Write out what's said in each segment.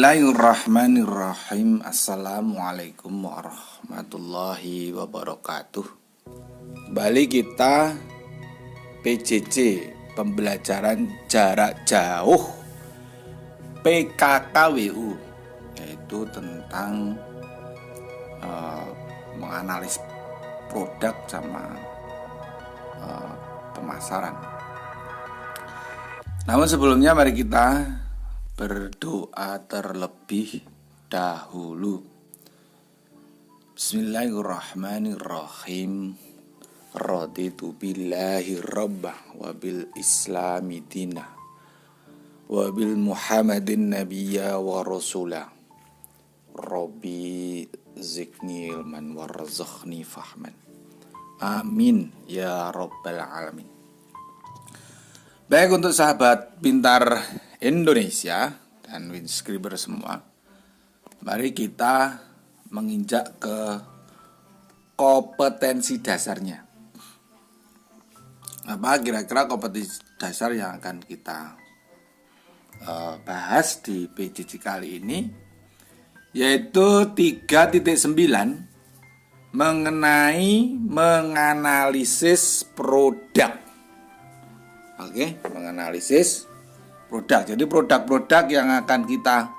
Bismillahirrahmanirrahim. Assalamualaikum warahmatullahi wabarakatuh. Kembali kita PJJ, pembelajaran jarak jauh PKKWU, yaitu tentang menganalisis produk sama pemasaran. Namun sebelumnya mari kita berdoa terlebih dahulu. Bismillahirrahmanirrahim. Raditu billahi rabbah wa bil islami dinah wa bil muhammadin nabiyya wa rasulah. Rabbi zidni ilman warzuqni fahman. Amin ya rabbal alamin. Baik, untuk sahabat pintar Indonesia dan Winscriber semua, mari kita menginjak ke kompetensi dasarnya. Apa kira-kira kompetensi dasar yang akan kita bahas di PJJ kali ini, yaitu 3.9 mengenai menganalisis produk. Oke, menganalisis produk. Jadi produk-produk yang akan kita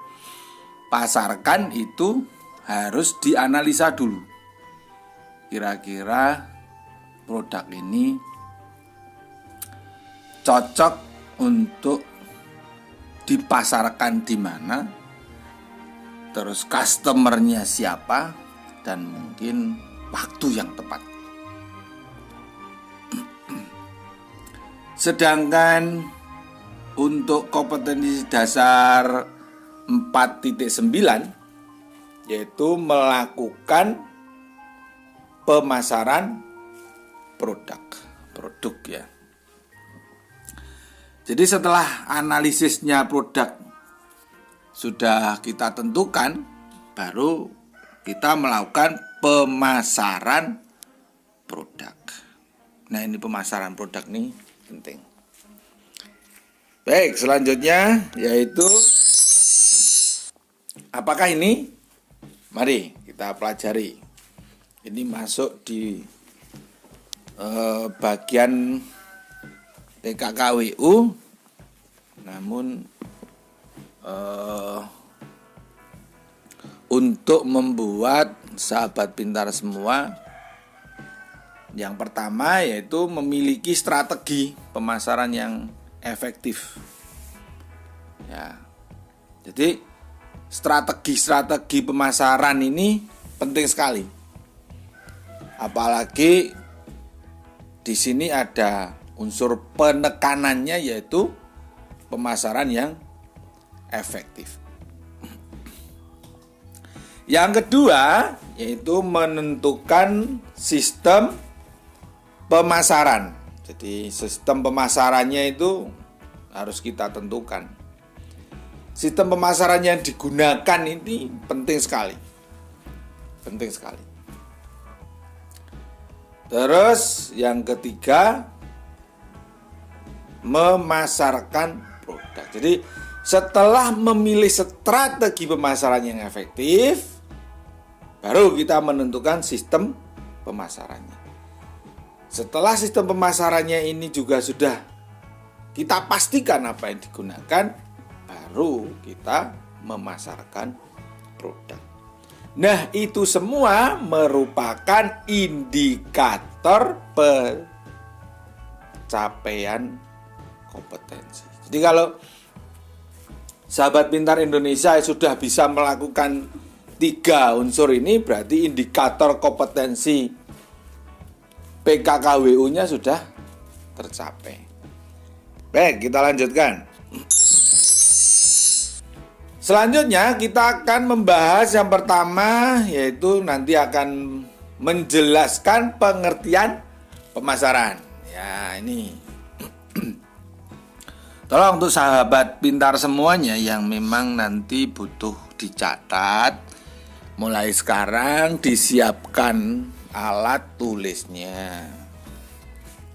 pasarkan itu harus dianalisa dulu. Kira-kira produk ini cocok untuk dipasarkan di mana, terus customernya siapa, dan mungkin waktu yang tepat. Sedangkan untuk kompetensi dasar 4.9 yaitu melakukan pemasaran produk ya. Jadi setelah analisisnya produk sudah kita tentukan, baru kita melakukan pemasaran produk. Nah, ini pemasaran produk nih penting. Baik, selanjutnya yaitu apakah ini? Mari kita pelajari. Ini masuk di bagian PKKWU, namun untuk membuat sahabat pintar semua, yang pertama yaitu memiliki strategi pemasaran yang efektif. Ya. Jadi strategi pemasaran ini penting sekali. Apalagi di sini ada unsur penekanannya, yaitu pemasaran yang efektif. Yang kedua yaitu menentukan sistem pemasaran. Jadi sistem pemasarannya itu harus kita tentukan. Sistem pemasaran yang digunakan ini penting sekali. Penting sekali. Terus yang ketiga, memasarkan produk. Jadi setelah memilih strategi pemasaran yang efektif, baru kita menentukan sistem pemasarannya. Setelah sistem pemasarannya ini juga sudah kita pastikan apa yang digunakan, baru kita memasarkan produk. Nah, itu semua merupakan indikator pencapaian kompetensi. Jadi kalau sahabat pintar Indonesia sudah bisa melakukan 3 unsur ini, berarti indikator kompetensi PKKWU-nya sudah tercapai. Baik, kita lanjutkan. Selanjutnya kita akan membahas yang pertama, yaitu nanti akan menjelaskan pengertian pemasaran. Ya, ini. Tolong untuk sahabat pintar semuanya yang memang nanti butuh dicatat, mulai sekarang disiapkan alat tulisnya,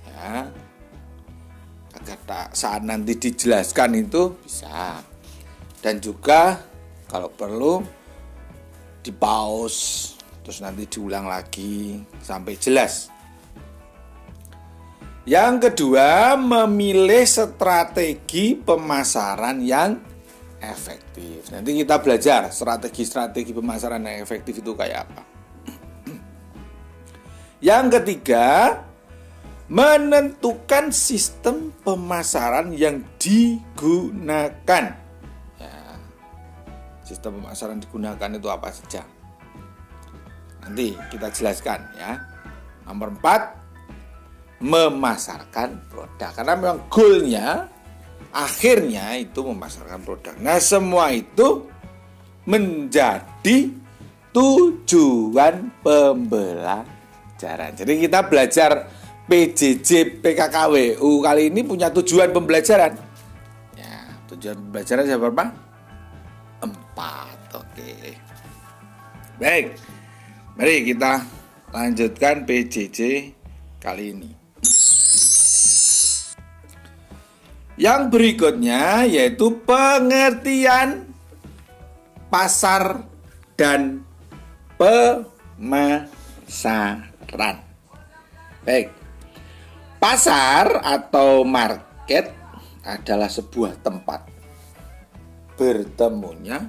ya, agar saat nanti dijelaskan itu bisa. Dan juga Kalau perlu di pause, terus nanti diulang lagi sampai jelas. Yang kedua, memilih strategi pemasaran yang efektif. Nanti kita belajar strategi-strategi pemasaran yang efektif itu kayak apa. Yang ketiga, menentukan sistem pemasaran yang digunakan. Ya, sistem pemasaran digunakan itu apa saja? Nanti kita jelaskan ya. Nomor 4, memasarkan produk. Karena memang goalnya, akhirnya itu memasarkan produk. Nah, semua itu menjadi tujuan pembelajaran. Jadi kita belajar PJJ PKKWU kali ini punya tujuan pembelajaran. Ya, tujuan pembelajaran berapa? 4. Oke. Baik. Mari kita lanjutkan PJJ kali ini. Yang berikutnya yaitu pengertian pasar dan pemasaran. Baik. Pasar atau market adalah sebuah tempat bertemunya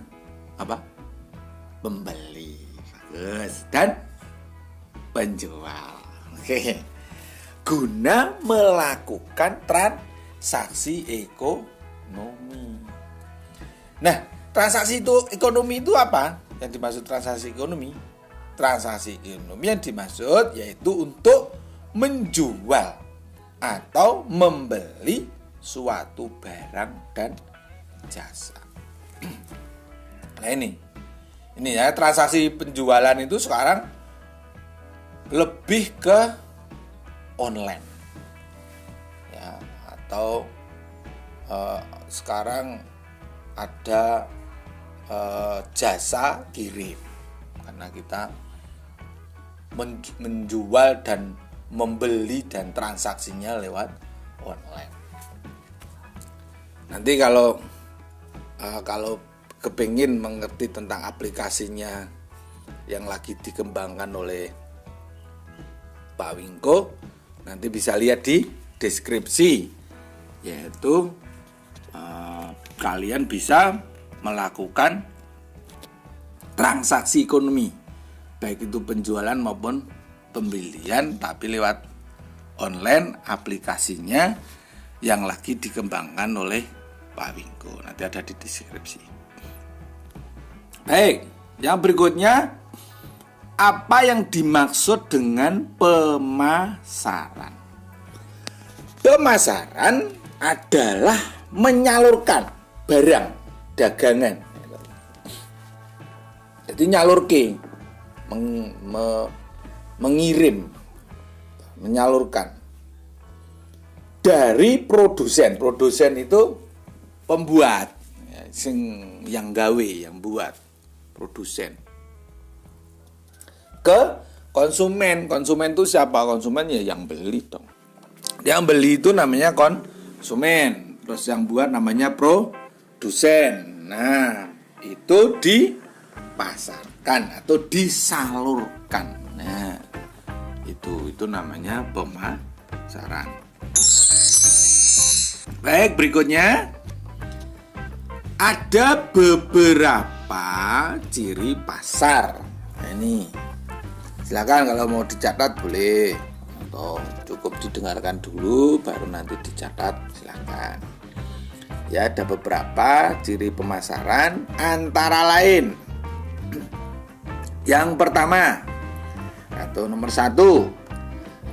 pembeli dan penjual. Oke. Guna melakukan transaksi ekonomi. Nah, transaksi ekonomi itu apa? Yang dimaksud transaksi ekonomi? Transaksi ekonomi yang dimaksud yaitu untuk menjual atau membeli suatu barang dan jasa. Nah ini ya, transaksi penjualan itu sekarang lebih ke online ya, atau sekarang ada jasa kirim, karena kita menjual dan membeli dan transaksinya lewat online. Nanti kalau kepingin mengerti tentang aplikasinya yang lagi dikembangkan oleh Pak Wingko, nanti bisa lihat di deskripsi, yaitu kalian bisa melakukan transaksi ekonomi, baik itu penjualan maupun pembelian, tapi lewat online, aplikasinya yang lagi dikembangkan oleh Pak Wingko. Nanti ada di deskripsi. Baik, yang berikutnya, apa yang dimaksud dengan pemasaran? Pemasaran adalah menyalurkan barang dagangan. Jadi nyalurke, mengirim, menyalurkan dari produsen. Produsen itu pembuat, yang gawe, yang buat, produsen. Ke konsumen. Konsumen itu siapa? Konsumen ya yang beli dong. Yang beli itu namanya konsumen. Terus yang buat namanya produsen. Nah, itu dipasarkan atau disalurkan. Nah, itu namanya pemasaran. Baik, berikutnya ada beberapa ciri pasar. Nah, ini silakan kalau mau dicatat boleh, atau cukup didengarkan dulu baru nanti dicatat, silakan. Ya, ada beberapa ciri pemasaran, antara lain yang pertama atau nomor 1,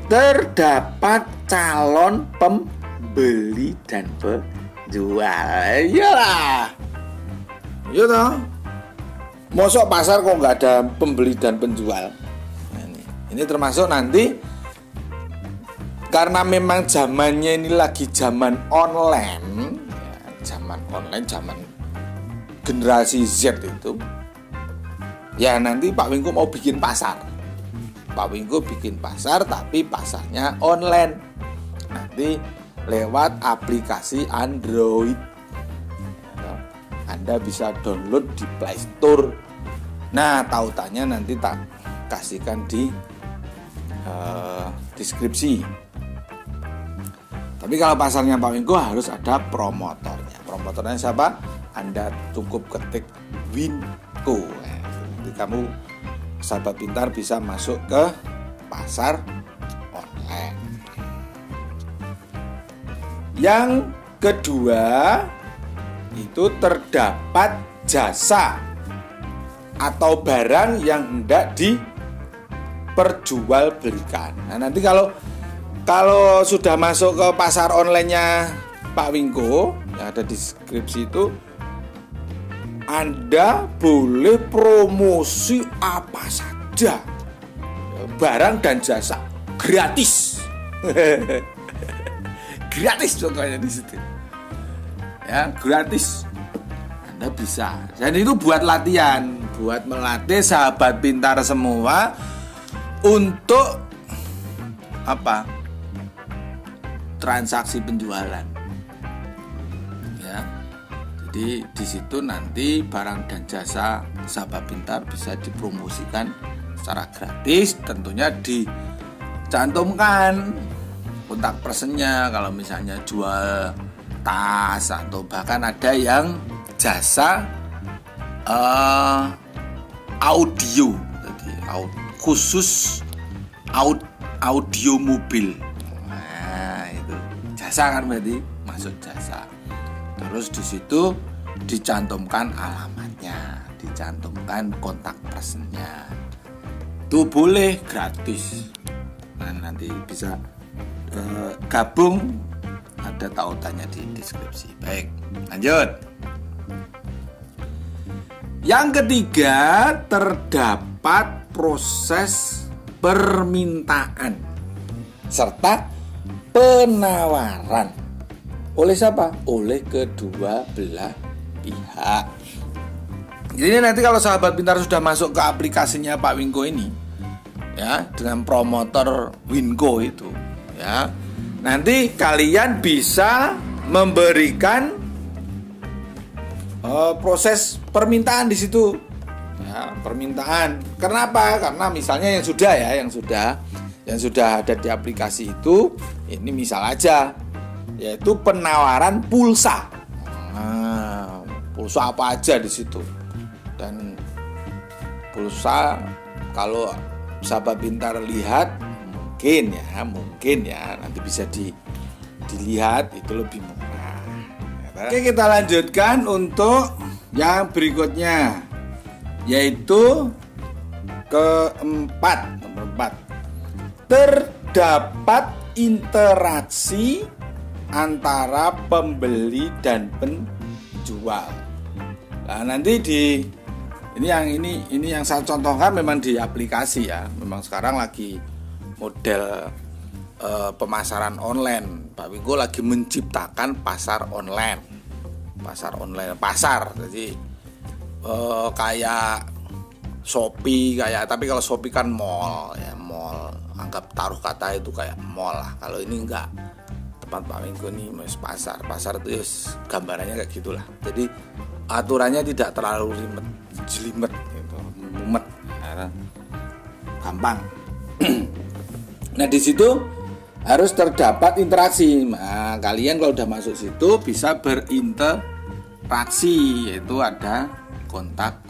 terdapat calon pembeli dan penjual. Iyalah, iya toh. Mosok pasar kok nggak ada pembeli dan penjual. Nah, ini termasuk nanti, karena memang zamannya ini lagi zaman online, zaman generasi Z itu. Ya nanti Pak Wingko mau bikin pasar. Pak Wingko bikin pasar tapi pasarnya online. Nanti lewat aplikasi Android. Anda bisa download di Play Store. Nah, tautannya nanti tak kasihkan di deskripsi. Tapi kalau pasarnya Pak Wingko harus ada promotornya. Promotornya siapa? Anda cukup ketik Wingko. Nanti kamu sahabat pintar bisa masuk ke pasar online. Yang kedua itu terdapat jasa atau barang yang hendak diperjualbelikan. Nah, nanti kalau sudah masuk ke pasar online-nya Pak Wingko yang ada di deskripsi itu, Anda boleh promosi apa saja, barang dan jasa gratis. Gratis pokoknya di situ. Ya, gratis. Anda bisa. Dan itu buat latihan, buat melatih sahabat pintar semua untuk apa? Transaksi penjualan. Ya. Jadi di situ nanti barang dan jasa sahabat pintar bisa dipromosikan secara gratis, tentunya dicantumkan kontak personnya kalau misalnya jual tas atau bahkan ada yang jasa audio, jadi khusus audio mobil. Nah, itu jasa kan, berarti masuk jasa. Terus di situ dicantumkan alamatnya, dicantumkan kontak personnya. Itu boleh gratis. Nah, nanti bisa gabung, ada tautannya di deskripsi. Baik, lanjut. Yang ketiga, terdapat proses permintaan serta penawaran. Oleh siapa? Oleh kedua belah pihak. Jadi nanti kalau sahabat pintar sudah masuk ke aplikasinya Pak Wingko ini, ya, dengan promotor Wingko itu, ya, nanti kalian bisa memberikan proses permintaan di situ, ya, permintaan. Kenapa? Karena misalnya yang sudah ada di aplikasi itu, ini misal aja, yaitu penawaran pulsa. Nah, pulsa apa aja di situ. Dan pulsa kalau sahabat pintar lihat mungkin ya nanti bisa dilihat itu lebih murah. Oke, kita lanjutkan untuk yang berikutnya, yaitu nomor 4. Terdapat interaksi antara pembeli dan penjual. Nah, nanti ini yang saya contohkan memang di aplikasi ya. Memang sekarang lagi model pemasaran online. Pak Wingko lagi menciptakan pasar online. Jadi kayak Shopee tapi kalau Shopee kan mall. Anggap taruh kata itu kayak mall lah. Kalau ini enggak. Tempat Pak Wingko ini pasar itu gambarannya kayak gitulah. Jadi aturannya tidak terlalu jelimet gitu, mumet, gampang. Nah, di situ harus terdapat interaksi. Nah, kalian kalau udah masuk situ bisa berinteraksi, yaitu ada kontak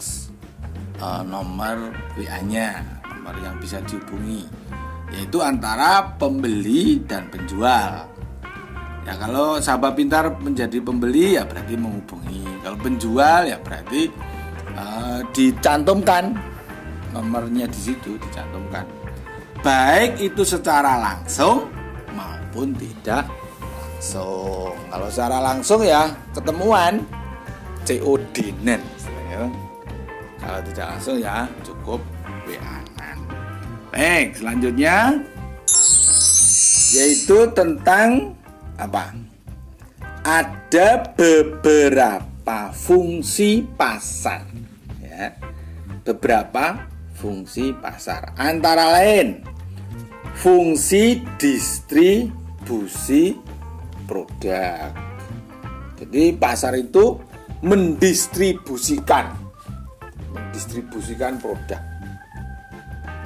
nomor WA-nya, nomor yang bisa dihubungi, yaitu antara pembeli dan penjual. Ya, kalau sahabat pintar menjadi pembeli ya berarti menghubungi. Kalau penjual ya berarti dicantumkan nomornya di situ, dicantumkan. Baik itu secara langsung maupun tidak langsung. Kalau secara langsung ya ketemuan COD-nen. Kalau tidak langsung ya cukup WA-an. Baik, selanjutnya yaitu tentang apa? Ada beberapa fungsi pasar, ya. Beberapa fungsi pasar, antara lain fungsi distribusi produk. Jadi pasar itu mendistribusikan produk.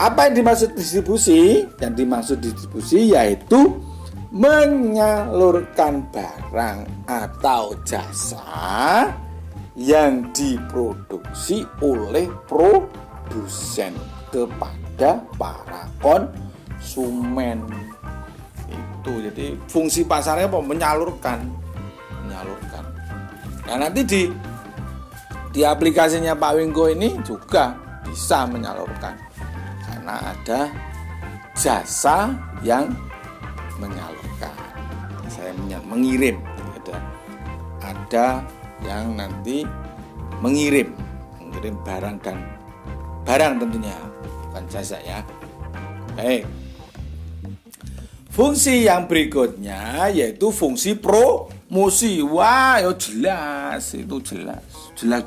Apa yang dimaksud distribusi? Yang dimaksud distribusi yaitu menyalurkan barang atau jasa yang diproduksi oleh produsen kepada para konsumen. Itu jadi fungsi pasarnya apa? Menyalurkan. Nah, nanti di aplikasinya Pak Wingko ini juga bisa menyalurkan karena ada jasa yang menyalurkan. Saya mengirim, ada yang nanti mengirim barang tentunya, bukan jasa ya. Baik. Fungsi yang berikutnya yaitu fungsi promosi. Wah, yo jelas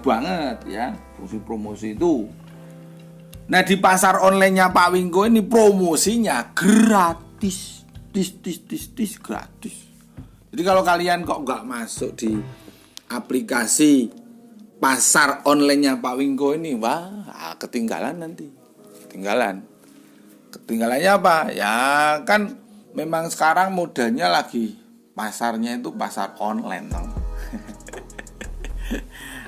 banget ya fungsi promosi itu. Nah, di pasar online-nya Pak Wingko ini promosinya gratis, gratis. Jadi kalau kalian kok nggak masuk di aplikasi pasar online-nya Pak Wingko ini, wah, ketinggalan nanti. Ketinggalannya apa? Ya kan memang sekarang modelnya lagi pasarnya itu pasar online,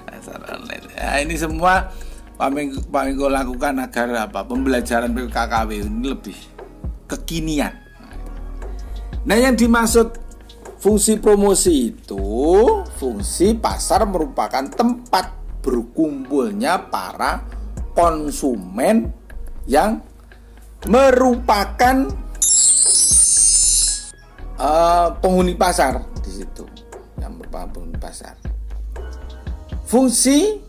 pasar online. Ya, ini semua Pak Wingko lakukan agar pembelajaran PKKW ini lebih kekinian. Nah, yang dimaksud fungsi promosi itu, fungsi pasar merupakan tempat berkumpulnya para konsumen yang merupakan penghuni pasar di situ, yang merupakan penghuni pasar. Fungsi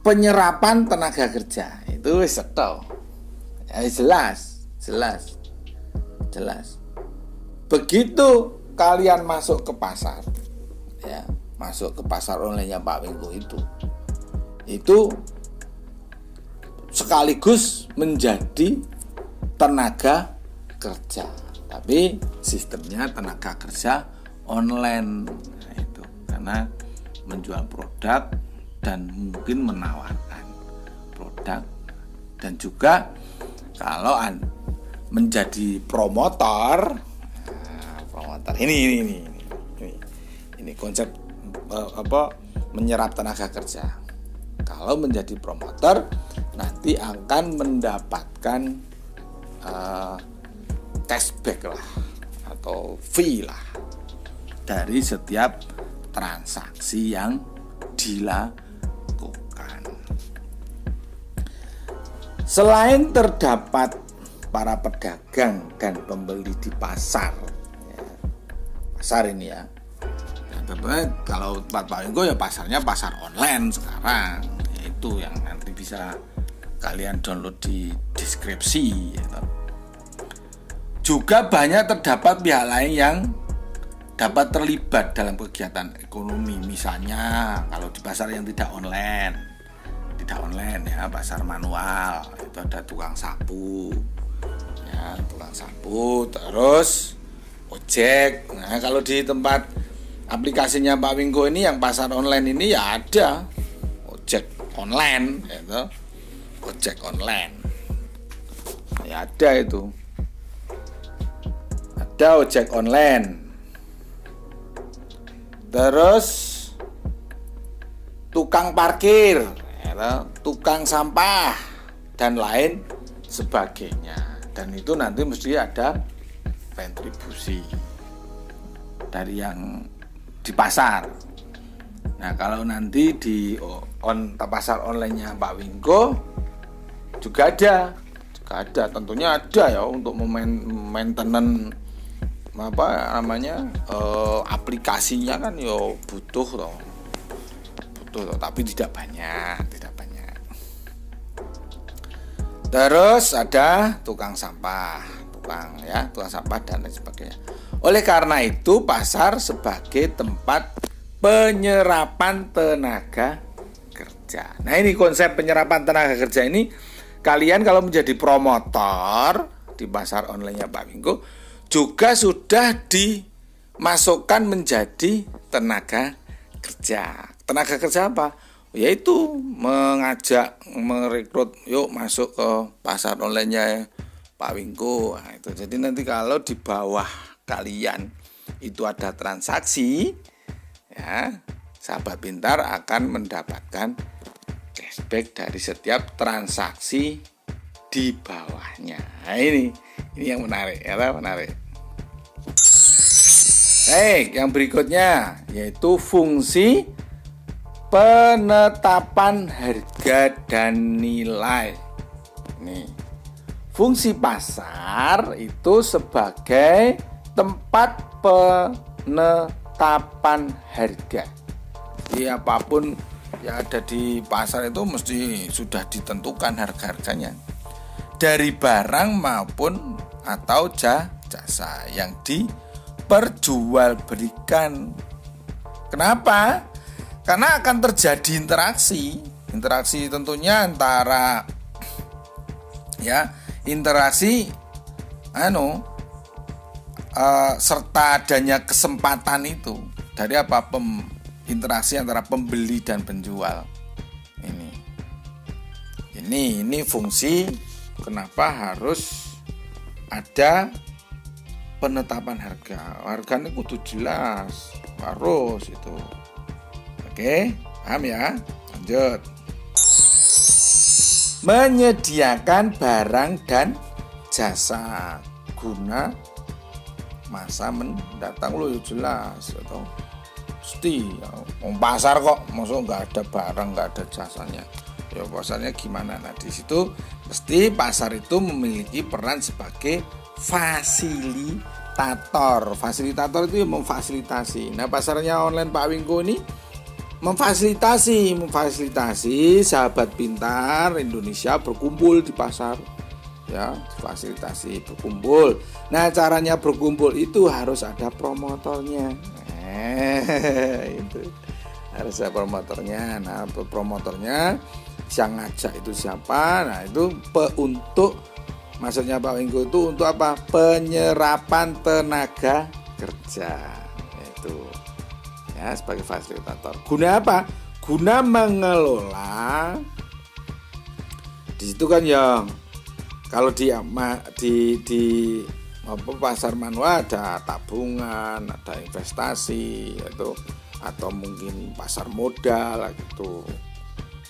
penyerapan tenaga kerja itu setau, ya, jelas. Begitu kalian masuk ke pasar, ya, masuk ke pasar online-nya Pak Wingko itu sekaligus menjadi tenaga kerja, tapi sistemnya tenaga kerja online. Nah, itu karena menjual produk dan mungkin menawarkan produk, dan juga kalau menjadi promotor. Ini konsep menyerap tenaga kerja. Kalau menjadi promotor nanti akan mendapatkan cashback lah atau fee lah dari setiap transaksi yang dilakukan. Selain terdapat para pedagang dan pembeli di pasar ini ya. Tentunya kalau Pak Wingko ya pasarnya pasar online sekarang. Itu yang nanti bisa kalian download di deskripsi ya. Juga banyak terdapat pihak lain yang dapat terlibat dalam kegiatan ekonomi. Misalnya kalau di pasar yang tidak online ya, pasar manual, itu ada tukang sapu ya, terus ojek. Nah, kalau di tempat aplikasinya Pak Wingko ini yang pasar online ini ya ada ojek online gitu. Ojek online ya ada itu, ada ojek online, terus tukang parkir ya, tukang sampah dan lain sebagainya. Dan itu nanti mesti ada retribusi dari yang di pasar. Nah, kalau nanti di pasar online-nya Pak Wingko juga ada, tentunya ada ya untuk maintenance aplikasinya kan yo butuh toh, tapi tidak banyak. Terus ada tukang sampah dan lain sebagainya. Oleh karena itu pasar sebagai tempat penyerapan tenaga kerja. Nah, ini konsep penyerapan tenaga kerja ini kalian kalau menjadi promotor di pasar online-nya Pak Wingko juga sudah dimasukkan menjadi tenaga kerja. tenaga kerja apa? Yaitu mengajak, merekrut, yuk masuk ke pasar online-nya Pak Wingko. Nah, itu. Jadi nanti kalau di bawah kalian itu ada transaksi, ya, sahabat pintar akan mendapatkan cashback dari setiap transaksi di bawahnya. Nah, ini yang menarik, ya, menarik. Baik, yang berikutnya yaitu fungsi penetapan harga dan nilai. Nih, fungsi pasar itu sebagai tempat penetapan harga. Jadi apapun yang ada di pasar itu mesti sudah ditentukan harga-harganya dari barang maupun atau jasa yang diperjualbelikan. Kenapa? Karena akan terjadi interaksi tentunya antara serta adanya kesempatan itu dari interaksi antara pembeli dan penjual. Ini fungsi kenapa harus ada penetapan harga. Harganya kudu jelas, harus itu. Oke, paham ya? Lanjut. Menyediakan barang dan jasa guna masa mendatang. Lo jelas atau pasti pasar kok, maksud nggak ada barang, nggak ada jasanya. Ya pasarnya gimana? Nah di situ mesti pasar itu memiliki peran sebagai fasilitator. Fasilitator itu yang memfasilitasi. Nah pasarnya online Pak Wingko ini memfasilitasi sahabat pintar Indonesia berkumpul di pasar, ya, fasilitasi berkumpul. Nah caranya berkumpul itu harus ada promotornya. Itu harus ada promotornya. Nah promotornya yang ngajak itu siapa? Nah itu untuk maksudnya Pak Wingko itu untuk apa? Penyerapan tenaga kerja. Itu ya sebagai fasilitator. Guna apa? Guna mengelola. Di situ kan ya kalau di pasar manual ada tabungan, ada investasi itu, atau mungkin pasar modal gitu.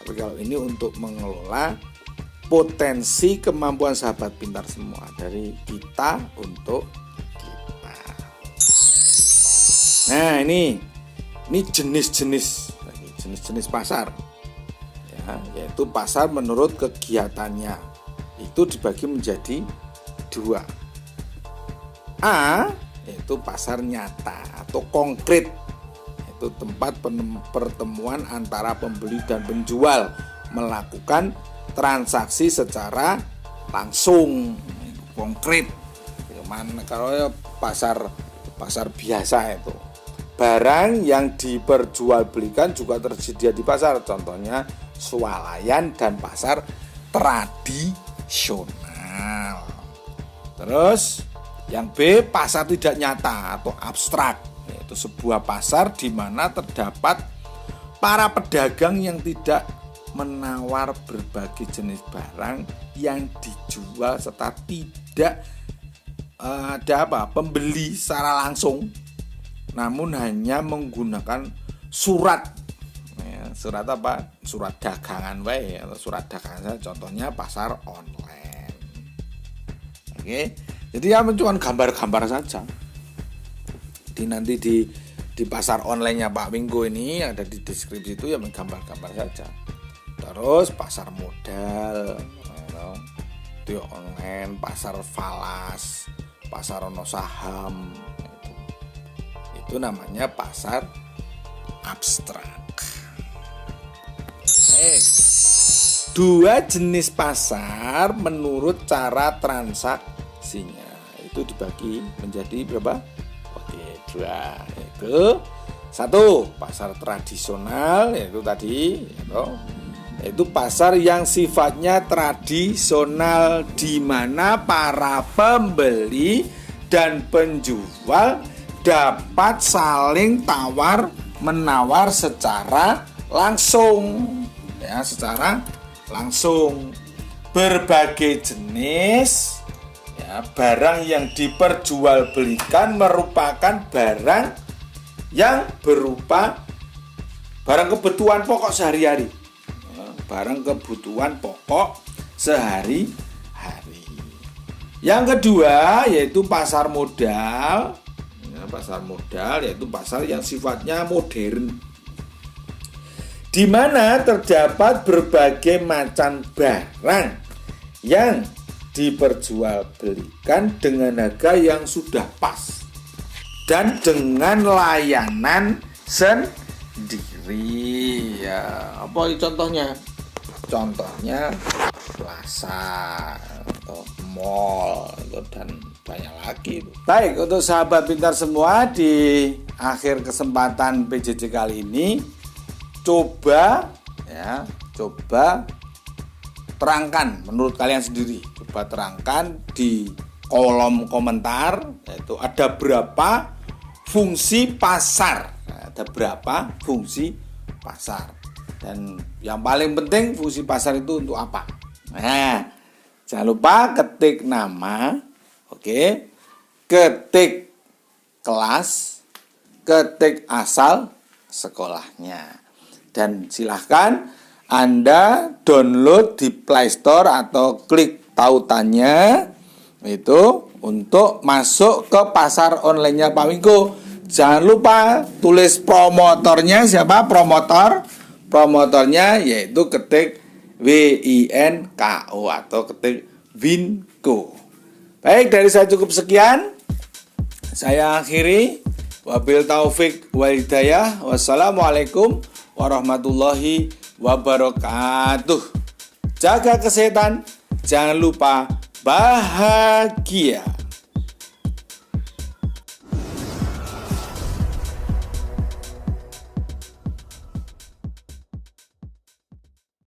Tapi kalau ini untuk mengelola potensi kemampuan sahabat pintar semua dari kita untuk kita. Nah ini jenis-jenis pasar, ya, yaitu pasar menurut kegiatannya itu dibagi menjadi 2. A yaitu pasar nyata atau konkret, yaitu tempat pertemuan antara pembeli dan penjual melakukan transaksi secara langsung, konkret. Gimana kalau pasar biasa itu barang yang diperjualbelikan juga tersedia di pasar, contohnya swalayan dan pasar tradisional. Terus yang B, pasar tidak nyata atau abstrak, yaitu sebuah pasar di mana terdapat para pedagang yang tidak menawar berbagai jenis barang yang dijual serta tidak ada pembeli secara langsung, namun hanya menggunakan surat, ya, surat dagangan atau surat dagangan, contohnya pasar online. Oke, jadi ya cuma gambar-gambar saja. Nanti di pasar online-nya Pak Wingko ini ada di deskripsi itu ya, menggambar-gambar saja. Terus pasar modal, itu online, pasar falas, pasar ono saham, itu namanya pasar abstrak. 2 jenis pasar menurut cara transaksinya itu dibagi menjadi berapa? Oke, 2. Yaitu 1 pasar tradisional, yaitu tadi, yaitu pasar yang sifatnya tradisional di mana para pembeli dan penjual dapat saling tawar menawar secara langsung, ya, secara langsung. Berbagai jenis, ya, barang yang diperjualbelikan merupakan barang yang berupa barang kebutuhan pokok sehari-hari, ya, barang kebutuhan pokok sehari-hari. Yang kedua yaitu pasar modal. Ya, pasar modal yaitu pasar yang sifatnya modern, di mana terdapat berbagai macam barang yang diperjualbelikan dengan harga yang sudah pas dan dengan layanan sendiri. Ya, apa contohnya? Contohnya pasar atau mall dan banyak lagi. Baik, untuk sahabat pintar semua, di akhir kesempatan PJJ kali ini coba terangkan menurut kalian sendiri. Coba terangkan di kolom komentar, yaitu ada berapa fungsi pasar. Ada berapa fungsi pasar. Dan yang paling penting, fungsi pasar itu untuk apa? Nah, jangan lupa ketik nama, oke, ketik kelas, ketik asal sekolahnya. Dan silahkan Anda download di Play Store atau klik tautannya itu untuk masuk ke pasar online-nya Pak Wingko. Jangan lupa tulis promotornya siapa? Promotornya yaitu ketik WINKO atau ketik Winko. Baik, dari saya cukup sekian. Saya akhiri. Wabil taufik wal hidayah. Wassalamualaikum warahmatullahi wabarakatuh. Jaga kesehatan, jangan lupa bahagia.